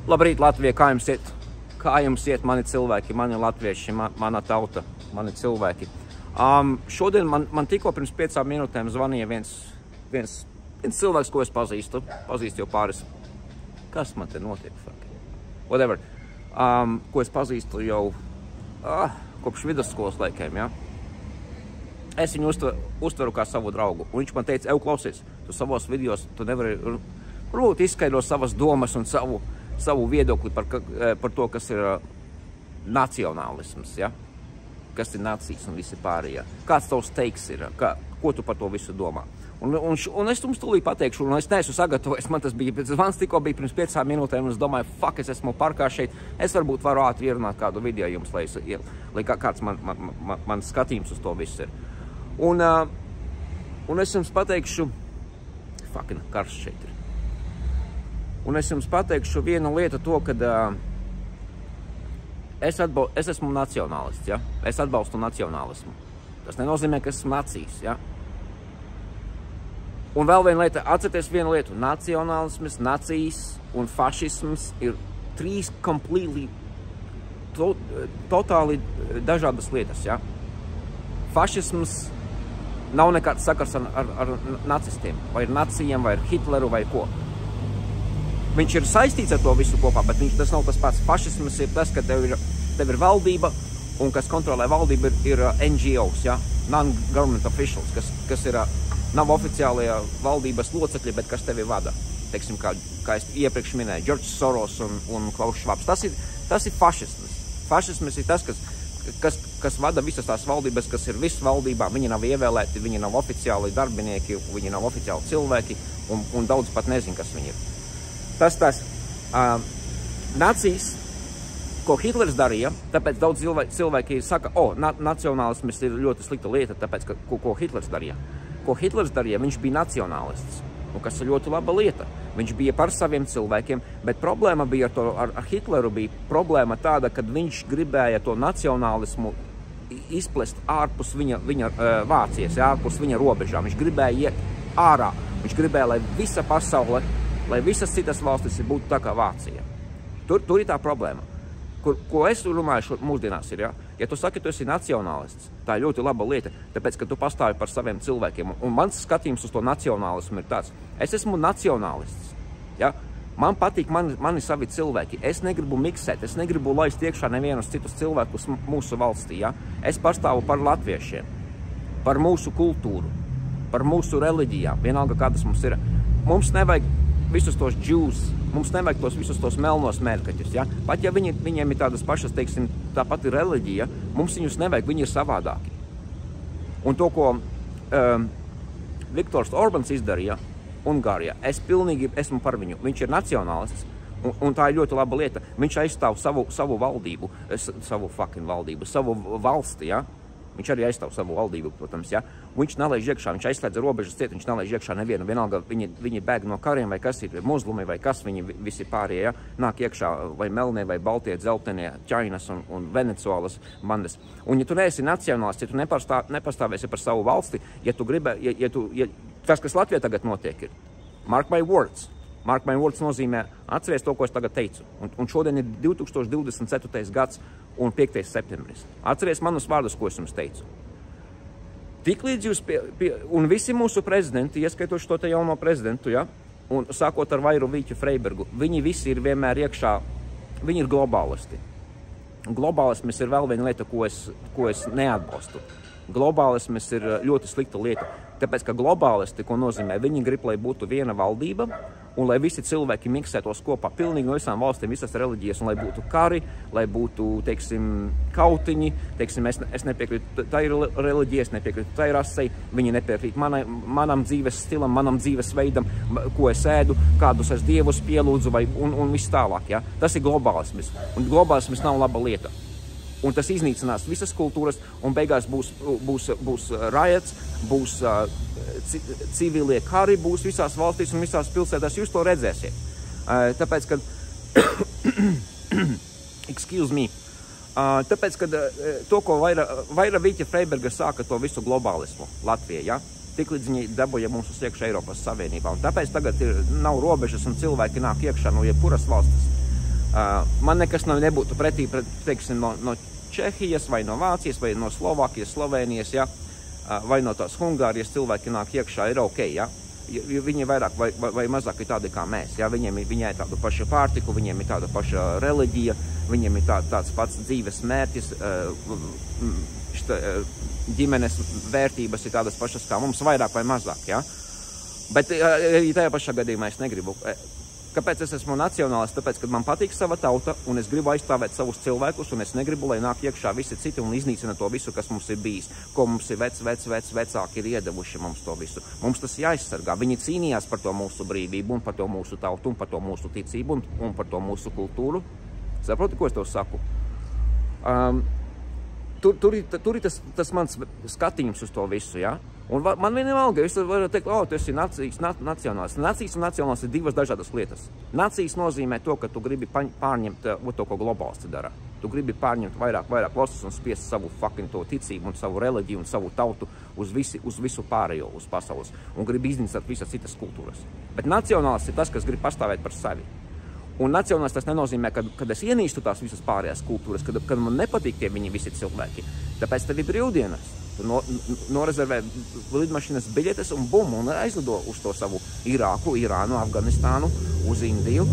Labrīt, Latvija, kā jums iet? Kā jums iet, mani cilvēki, mani latvieši, mana tauta, mani cilvēki? Šodien man tikko pirms 5 minūtēm zvanīja viens cilvēks, ko es pazīstu jau pāris. Kas man te notiek? Whatever. Ko es pazīstu jau kopš vidusskolas laikiem, ja? Es viņu uztveru kā savu draugu, un viņš man teica, klausies, tu savos videos, tu nevari, varbūt izskaidro savas domas un savu viedokli par to, kas ir nacionālisms, ja? Kas ir nācijas un visi pārējie. Kāds tavs teiks ir, ko tu par to visu domā? Un es jums tūlīt pateikšu, un es neesmu sagatavojis, man tas bija, zvans tikko bija pirms 5 minūtēm, un es domāju, es esmu parkā šeit, es varbūt varu ātri ierunāt kādu video jums, lai kāds man skatījums uz to visu ir. Un es jums pateikšu, karš šeit ir. Un es jums pateikšu vienu lietu to, kad es esmu nacionālists, ja? Es atbalstu nacionālismu. Tas nenozīmē, ka esmu nacijas, ja? Un vēl viena lieta, atcerieties vienu lietu, nacionālisms, nacijas un fašisms ir 3 totāli dažādas lietas, ja? Fašisms nav nekāds sakars ar nacistiem, vai ar nacijiem, vai ar Hitleru, vai ko. Viņš ir saistīts ar to visu kopā, bet tas nav tas pats. Fašisms ir tas, ka tev ir valdība, un kas kontrolē valdību ir NGOs, ja? Non-government officials, kas ir nav oficiālajā valdības locekļi, bet kas tevi vada. Teiksim, kā es iepriekš minēju, George Soros un Klaus Schwabs. Tas ir fašisms. Fašisms ir tas, kas vada visas tās valdības, kas ir visu valdībā. Viņi nav ievēlēti, viņi nav oficiāli darbinieki, viņi nav oficiāli cilvēki, un daudz pat nezin, kas viņi ir. Tas nacijas, ko Hitlers darīja, tāpēc daudz cilvēki saka, nacionālisms ir ļoti slikta lieta, tāpēc, ko Hitlers darīja. Ko Hitlers darīja, viņš bija nacionālists, kas ir ļoti laba lieta. Viņš bija par saviem cilvēkiem, bet problēma bija ar Hitleru bija problēma tāda, kad viņš gribēja to nacionālismu izplest ārpus viņa Vācijas, ārpus viņa robežām. Viņš gribēja iet ārā. Viņš gribēja, lai visa pasaule, lai visas citas valstis būtu tā kā Vācija. Tur ir tā problēma. Ko es runāju mūsdienās ir, ja? Ja tu saki, tu esi nacionālists, tā ir ļoti laba lieta, tāpēc, ka tu pastāvi par saviem cilvēkiem. Un mans skatījums uz to nacionālismu ir tāds. Es esmu nacionālists, ja? Man patīk mani savi cilvēki. Es negribu miksēt, es negribu laist iekšā nevienus citus cilvēkus mūsu valstī, ja? Es pastāvu par latviešiem, par mūsu kultūru, par mūsu reliģijām, vienalga kādas mums ir. Mums nevajag visus tos džūs, mums nevajag visus tos melnos mērkaķus, ja? Pat ja viņiem ir tādas pašas, teiksim, tāpat ir reliģija, mums viņus nevajag, viņi ir savādāki. Un to, ko Viktors Orbans izdarīja Ungārijā, es pilnīgi esmu par viņu. Viņš ir nacionālists, un tā ir ļoti laba lieta. Viņš aizstāv savu valdību, savu valsti, ja? Viņš arī aizstāv savu valdību, protams, ja? Viņš nelaiž iekšā, viņš aizslēdza robežas ciet, viņš nelaiž iekšā nevienu. Vienalga, viņi bēg no kariem, vai kas ir muzlumi, vai kas viņi visi pārējie, ja? Nāk iekšā vai melnie, vai baltie, dzeltenie, Ķainas un Venecuālas bandas. Un ja tu neesi nacionālists, ja tu nepastāvēsi par savu valsti, ja tu tas, kas Latvijā tagad notiek, ir mark my words. Mark my words nozīmē atceries to, ko es tagad teicu. Un šodien ir 2024. gads un 5. septembris. Atceries manus vārdus, ko es jums teicu. Tiklīdz jūs un visi mūsu prezidenti, ieskaitot šo te jauno prezidentu, ja? Un sākot ar Vairu Vīķu Freibergu, viņi visi ir vienmēr iekšā, viņi ir globālisti. Globālisms ir vēl viena lieta, ko es neatbalstu. Globālisms ir ļoti slikta lieta. Tāpēc, ka globālisti, ko nozīmē, viņi grib, lai būtu viena valdība, un lai visi cilvēki miksētos kopā pilnīgi no visām valstīm, visas reliģijas, un lai būtu kari, lai būtu, teiksim, kautiņi, teiksim, es nepiekrītu tai reliģijai, es nepiekrītu tai rasei, viņi nepiekrīt manam dzīves stilam, manam dzīves veidam, ko es ēdu, kādus es dievus pielūdzu, un viss tālāk, ja? Tas ir globālisms, un globālisms nav laba lieta. Un tas iznīcinās visas kultūras, un beigās būs riots, būs civilie kari, būs visās valstīs un visās pilsētās. Jūs to redzēsiet. Tāpēc, kad excuse me, tāpēc, kad to, ko Vaira Vīķa Freiberga sāka to visu globālismu Latvijā, ja? Tiklīdz viņi dabūja mūs uz iekšā Eiropas Savienībā. Un tāpēc tagad nav robežas un cilvēki nāk iekšā no jebkuras valstis. Man nekas nebūtu pretī, teiksim, no Čehijas, vai no Vācijas, vai no Slovākijas, Slovēnijas, ja? Vai no tās Hungārijas cilvēki nāk iekšā, ir ok, ja? Viņi vairāk vai mazāk ir tādi kā mēs, ja? Viņiem ir tāda paša pārtiku, viņiem ir tāda paša reliģija, viņiem ir tāds pats dzīves mērķis, ģimenes vērtības ir tādas pašas kā mums, vairāk vai mazāk, ja? Bet tajā pašā gadījumā es negribu. Kāpēc es esmu nacionālists? Tāpēc, ka man patīk sava tauta, un es gribu aizstāvēt savus cilvēkus, un es negribu, lai nāk iekšā visi citi un iznīcina to visu, kas mums ir bijis, ko mums ir vecāki ir iedevuši mums to visu. Mums tas jāaizsargā. Viņi cīnījās par to mūsu brīvību, un par to mūsu tautu, un par to mūsu ticību, un par to mūsu kultūru. Saproti, ko es tev saku? Tur ir tas mans skatiņums uz to visu, ja? Un man vienalga, es varu teikt, tu esi nacionālists. Nācijas un nacionālists ir divas dažādas lietas. Nācijas nozīmē to, ka tu gribi pārņemt to, ko globālisti dara. Tu gribi pārņemt vairāk valstis un spiest savu fucking to ticību un savu reliģiju un savu tautu uz visu pārējo, uz pasaules. Un gribi iznīcināt visas citas kultūras. Bet nacionālists ir tas, kas grib pastāvēt par sevi. Un nacionālists tas nenozīmē, kad es ienīstu tās visas pārējās kultūras, kad man nepatīk tie viņi visi cilvēki. Tāpēc tev ir brīvdienas. Tu norezervē lidmašīnas biļetes un bum, un aizlido uz to savu Irāku, Irānu, Afganistānu, uz Indiju,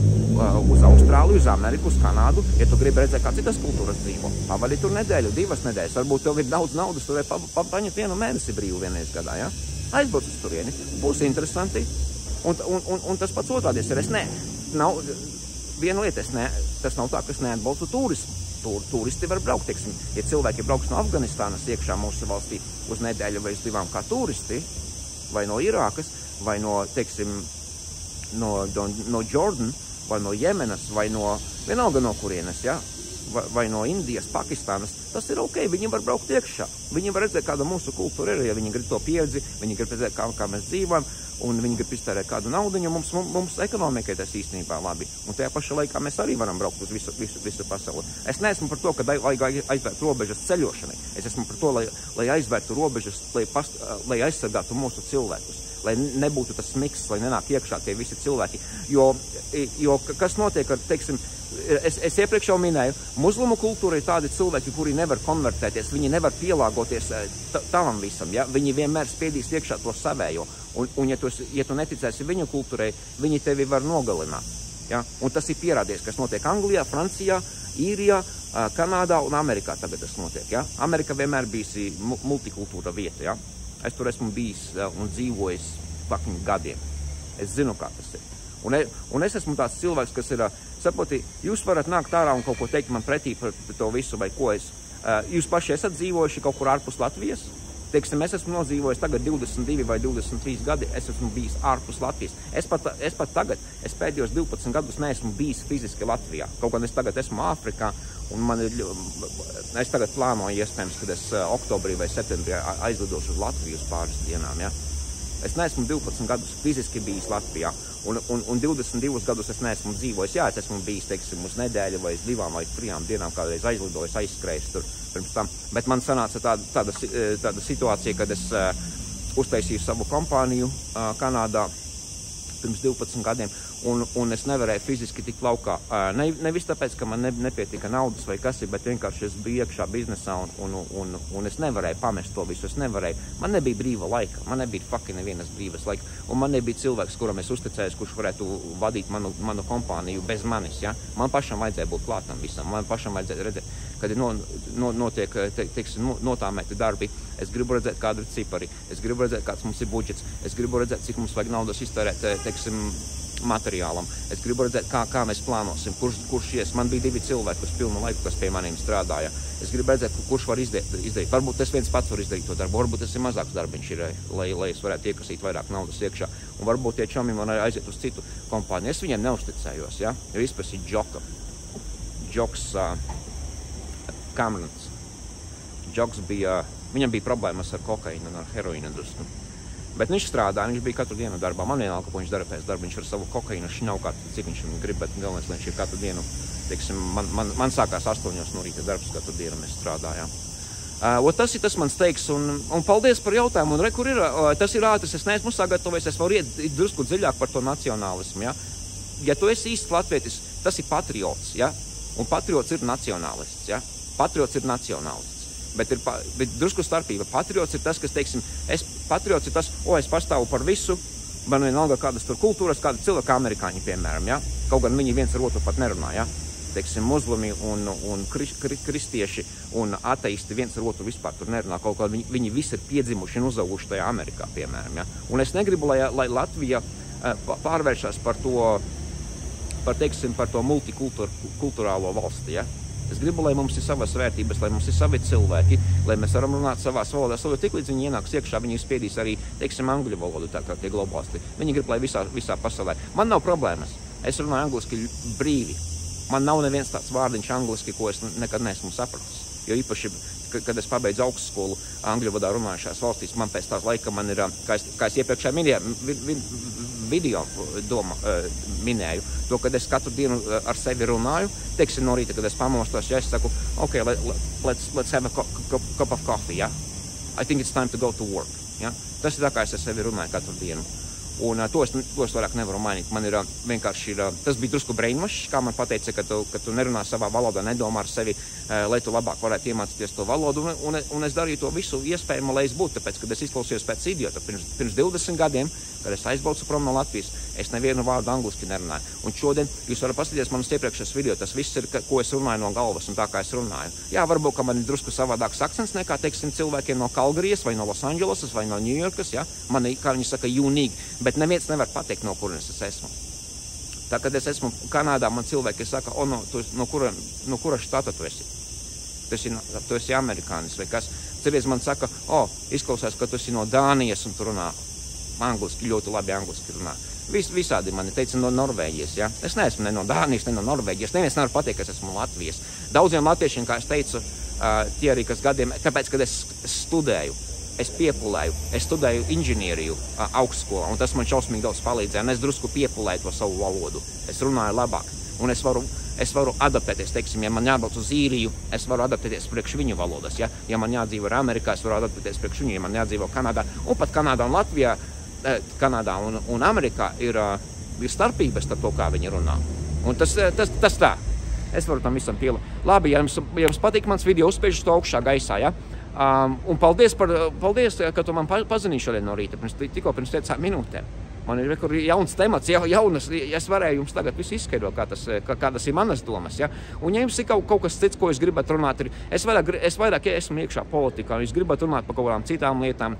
uz Austrāliju, uz Ameriku, uz Kanādu. Ja tu gribi redzēt, kā citas kultūras dzīvo, pavadi tur nedēļu, 2 nedēļas. Varbūt tev ir daudz naudas, tu vari paņemt 1 mēnesi brīvu vienreiz gadā, ja? Aizbrauc uz turieni, būs interesanti. Un tas pats otrādies ir, viena lieta, tas nav tā, ka es neatbalstu turismu. Turisti var braukt, teiksim, ja cilvēki brauks no Afganistānas iekšā mūsu valstī uz nedēļu vai uz 2 kā turisti, vai no Irākas, vai no, teiksim, no Jordan, vai no Jemenas, vai no, vienalga no kurienes, ja? Vai no Indijas, Pakistānas, tas ir ok, viņi var braukt iekšā. Viņi var redzēt, kāda mūsu kultūra ir, ja viņi grib to pieredzi, viņi grib redzēt, kā mēs dzīvojam, un viņi grib iztērēt kādu naudiņu, mums ekonomikai tas īstenībā labi. Un tajā pašā laikā mēs arī varam braukt uz visu pasauli. Es neesmu par to, ka vajag aizvērt robežas ceļošanai. Es esmu par to, lai aizvērtu robežas, lai aizsargātu mūsu cilvēkus. Lai nebūtu tas miks, lai nenāk iekšā tie visi cilvēki. Jo kas notiek ar, teiksim, es iepriekš jau minēju, muslimu kultūra ir tādi cilvēki, kuri nevar konvertēties, viņi nevar pielāgoties tavam visam, ja? Viņi vienmēr spiedīs iekšā to savējo. Un ja tu neticēsi viņu kultūrai, viņi tevi var nogalināt. Ja? Un tas ir pierādījies, kas notiek Anglijā, Francijā, Īrijā, Kanādā un Amerikā tagad tas notiek. Ja? Amerika vienmēr bijusi multikultūra vieta. Ja? Es tur esmu bijis un dzīvojis fucking gadiem. Es zinu, kā tas ir. Un es esmu tāds cilvēks, kas ir, saproti, jūs varat nākt ārā un kaut ko teikt man pretī par to visu vai ko es. Jūs paši esat dzīvojuši kaut kur ārpus Latvijas? Teiksim, es esmu nodzīvojis tagad 22 vai 23 gadi, es esmu bijis ārpus Latvijas. Es pat tagad, es pēdējos 12 gadus neesmu bijis fiziski Latvijā. Kaut gan es tagad esmu Āfrikā, un es tagad plānoju iespējams, kad es oktobrī vai septembrī aizlidošu uz Latviju uz pāris dienām, ja? Es neesmu 12 gadus fiziski bijis Latvijā, un 22 gadus es neesmu dzīvojis. Jā, es esmu bijis, teiksim, uz nedēļu vai uz 2 vai 3 dienām, kādreiz aizlidojis, aizskrējis tur pirms tam. Bet man sanāca tāda situācija, kad es uztaisīju savu kompāniju Kanādā pirms 12 gadiem, un es nevarēju fiziski tikt laukā. Nevis tāpēc, ka man nepietika naudas vai kas ir, bet vienkārši es biju iekšā biznesā, un es nevarēju pamest to visu. Es nevarēju. Man nebija brīva laika. Man nebija fucking nevienas brīvas laika. Un man nebija cilvēks, kuram es uzticējos, kurš varētu vadīt manu kompāniju bez manis. Ja? Man pašam vajadzēja būt klātam visam. Man pašam vajadzēja redzēt, kad notiek, teiksim, notāmēti darbi. Es gribu redzēt, kāda ir cipari. Es gribu redzēt, kāds mums ir budžets. Es gribu redzēt, cik mums vajag naudas iztērēt, teiksim, materiālam. Es gribu redzēt, kā mēs plānosim, kurš ies. Man bija 2 cilvēki uz pilnu laiku, kas pie maniem strādāja. Es gribu redzēt, kurš var izdarīt. Varbūt es viens pats var izdarīt to darbu, varbūt tas ir mazāks darbiņš, lai es varētu iekasīt vairāk naudas iekšā. Un varbūt tie čomi man aiziet uz citu kompāniju. Es viņiem neuzticējos, ja? Jo izprasīju Džoks Camerons. Džoks viņam bija problēmas ar kokainu un ar heroīnu drusku. Bet viņš strādāja, viņš bija katru dienu darbā. Man vienalga, ko viņš dara pēc darba. Viņš ar savu kokainu šņaukāt, cik viņš grib, bet galvenais, lai viņš ir katru dienu, teiksim, man sākās 8 no rīta darbs, katru dienu mēs strādājām. Tas ir tas mans teiks, un paldies par jautājumu. Un kur ir, tas ir ātris, es neesmu sagatavojies, es varu iet drusku dziļāk par to nacionālismu, ja? ja tu esi īsts latvietis, tas ir patriots, ja? Un patriots ir nacionālists, ja? Patriots ir nacionālists. Bet drusku starpība. Patriots ir tas, kas, teiksim, patriots ir tas, es pastāvu par visu, man vienalga kādas tur kultūras, kāda cilvēka amerikāņi, piemēram, ja? Kaut gan viņi viens ar otru pat nerunā, ja? Teiksim, muslimi un kristieši un ateisti viens ar otru vispār tur nerunā, kaut kā viņi visi ir piedzimuši un uzauguši tajā Amerikā, piemēram, ja? Un es negribu, lai Latvija pārvēršas par to multikulturālo valsti, ja? Es gribu, lai mums ir savas vērtības, lai mums ir savi cilvēki, lai mēs varam runāt savās valodās. Tik līdz viņi ienāks iekšā, viņi spiedīs arī, teiksim, angļu valodu, tā kā tie globālisti. Viņi grib, lai visā pasaulē. Man nav problēmas. Es runāju angliski brīvi. Man nav neviens tāds vārdiņš angliski, ko es nekad neesmu sapratis. Jo īpaši, kad es pabeidzu augstskolu angļu valodā runājušās valstīs, man pēc tās laika man ir, kā es iepriekšējā video minēju, to, kad es katru dienu ar sevi runāju, teiksim, no rīta, kad es pamostos, ja es saku, let's have a cup of coffee, ja? I think it's time to go to work, ja? Tas ir tā, kā es ar sevi runāju katru dienu. Un to es vairāk nevaru mainīt. Man ir vienkārši, tas bija drusku brainwash, kā man pateica, ka tu nerunā savā valodā, nedomā ar sevi, lai tu labāk varētu iemācīties to valodu. Un es darīju to visu iespējamo, lai es būtu, tāpēc, kad es izklausījos pēc idiota pirms 20 gadiem, kad es aizbraucu prom no Latvijas, es nevienu vārdu angliski nerunāju. Un šodien jūs varat paskatīties manas iepriekšējos video, tas viss ir, ko es runāju no galvas un tā, kā es runāju. Jā, varbūt, ka man ir drusku savādāks akcents nekā, teiksim, cilvēkiem no Kalgarijas vai no Losandželosas vai no Ņujorkas, ja? Man ir, kā viņi saka, unique, bet neviens nevar pateikt, no kurienes es esmu. Tā, kad es esmu Kanādā, man cilvēki saka, no kura štata tu esi? Tu esi amerikānis vai kas? Ceries man saka, izklausās, ka tu esi no Dānijas un tu runā angliski, ļoti labi angliski runā. Visādi mani teica no Norvēģijas, ja? Es neesmu ne no Dānijas, ne no Norvēģijas. Neviens nevar pateikt, ka es esmu Latvijas. Daudziem latviešiem, kā es teicu, tie arī, kas gadiem, tāpēc, kad es studēju, es piepulēju, es studēju inženieriju augstskolā, un tas man šausmīgi daudz palīdzēja, un es drusku piepulēju to savu valodu. Es runāju labāk, un es varu adaptēties, teiksim, ja man jābrauc uz Īriju, es varu adaptēties priekš viņu valodas, ja? Ja man jādzīvo Amerikā, es varu adaptēties priekš viņu, ja man jādzīvo Kanādā, un pat Kanādā un Latvijā, Kanādā un Amerikā ir starpības starp to, kā viņi runā. Un tas tā. Es varu tam visam pielāgot. Labi, ja jums patīk mans video, uzspiežu to augšā gaisā, ja? Un paldies, ka tu man pazinīji šodien no rīta, tikko pirms 5 minūtēm. Man ir jauns temats, jaunas, es varēju jums tagad visu izskaidrot, kā tas ir manas domas, ja? Un ja jums ir kaut kas cits, ko jūs gribat runāt, es vairāk esmu iekšā politikā, jūs gribat runāt par kaut kādām citām lietām.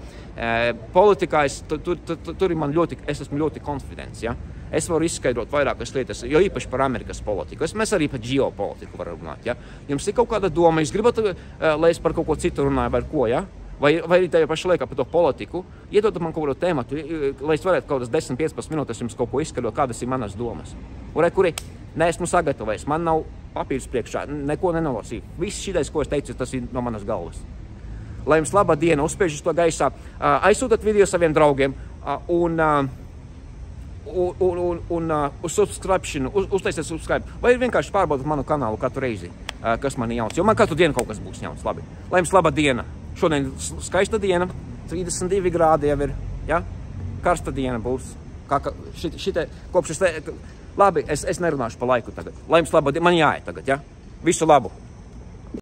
Politikā tur ir es esmu ļoti konfidents, ja? Es varu izskaidrot vairākas lietas, jo īpaši par Amerikas politiku. Mēs arī par ģeopolitiku varam runāt, ja? Jums ir kaut kāda doma, jūs gribat, lai es par kaut ko citu runāju vai ko, ja? Vai arī tajā pašā laikā par to politiku, iedodat man kaut kādu tēmatu, lai es varētu kaut kādas 10-15 minūtes jums kaut ko izskaidrot, kādas ir manas domas. Kuri neesmu sagatavojis, man nav papīrs priekšā, neko nenolasīju. Viss šitais, ko es teicu, tas ir no manas galvas. Lai jums laba diena, uzspiežat to gaisā, aizsūtat video saviem draugiem un uztaisiet subscribe, vai vienkārši pārbaudat manu kanālu katru reizi, kas man ir jauns, jo man katru dienu kaut kas būs jauns, labi. Lai jums laba diena! Šodien skaista diena, 32 grādi jau ir, ja? Karsta diena būs. Labi, es nerunāšu pa laiku tagad. Lai jums laba diena, man jāiet tagad, ja? Visu labu!